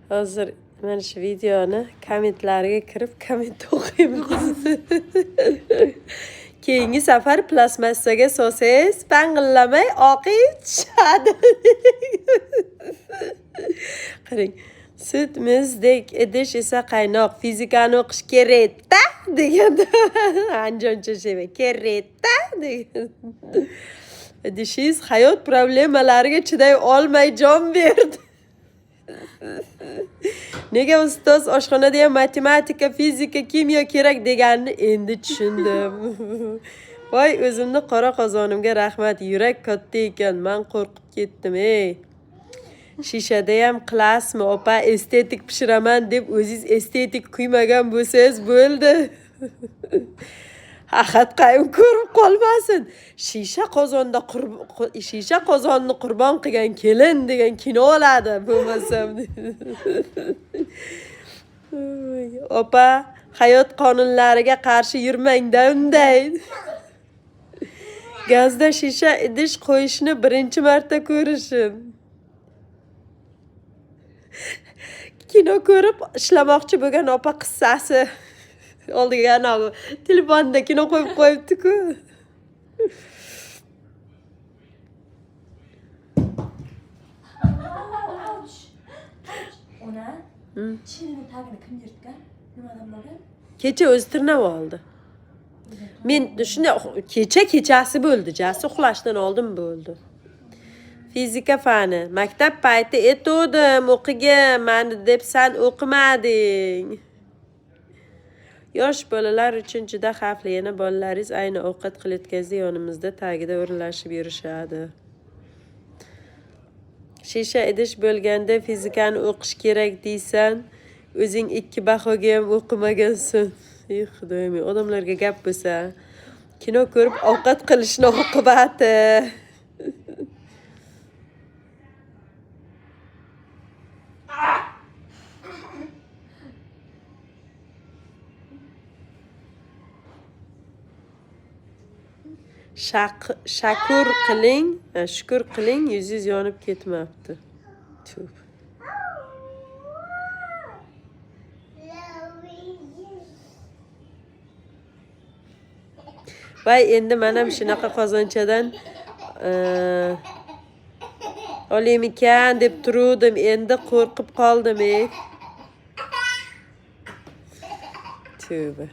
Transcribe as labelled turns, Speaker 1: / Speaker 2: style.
Speaker 1: Hozir mana shu videoni kommentlariga kirib komment o'qiymiz. Keyingi safar plastmassaga solsangiz pang'illamay oqiy tushadi. Qarang. Sut muzdek idish esa qaynoq. Fizikani o'qish kerakda deganda. Anjoncha sheva kerakda degan. Idishingiz hayot problemalariga chiday olmay jon berdi. Nega ustoz oshxonada ham matematika, fizika, kimyo kerak deganini endi tushundim. Voy, o'zimni qora qozonimga rahmat, yurak katta ekan, men qo'rqib ketdim, ey. Shishada ham qilasizmi, opa, estetik pishiraman deb o'zingiz estetik quymagan bo'lsangiz bo'ldi. Ahad qayim ko'rib qolmasin. Shisha qozonni qurbon qilgan kelin degan kino oladi bo'lmasam. Opa, hayot qonunlariga qarshi yurmang-da unday. Gazda shisha idish qo'yishni birinchi marta ko'rishim. Kino ko'rib ishlamoqchi bo'lgan opa qissasi. Oldiga anavi telefonda kino qo'yib qo'yibdi-ku.
Speaker 2: Ona chinining tagini kim yirtgan? Nimadan bo'lgan?
Speaker 1: Kecha o'zi tirnab oldi. Men shunday kechasi bo'ldi, jasi uxlashdan oldin bo'ldi. Fizika fani. Maktab payti etdim, o'qigan deb sen o'qimading. Yosh bolalar uchun juda xavfli. Yana bolalaringiz ayni ovqat qilayotganda yonimizda tagida o'rlashib yurishadi. Shisha idish bo'lganda fizikani o'qish kerak deysan, o'zing 2 bahoga ham o'qimagansan. Ey xudoyim, odamlarga gap bo'lsa, kino ko'rib ovqat qilishni oqibati. Shukur qiling, yuzingiz yonib ketmabdi. Tub. Voy, endi men ham shunaqa qozonchadan olaymikan deb turdim, endi qo'rqib qoldim, ey. Tövbe.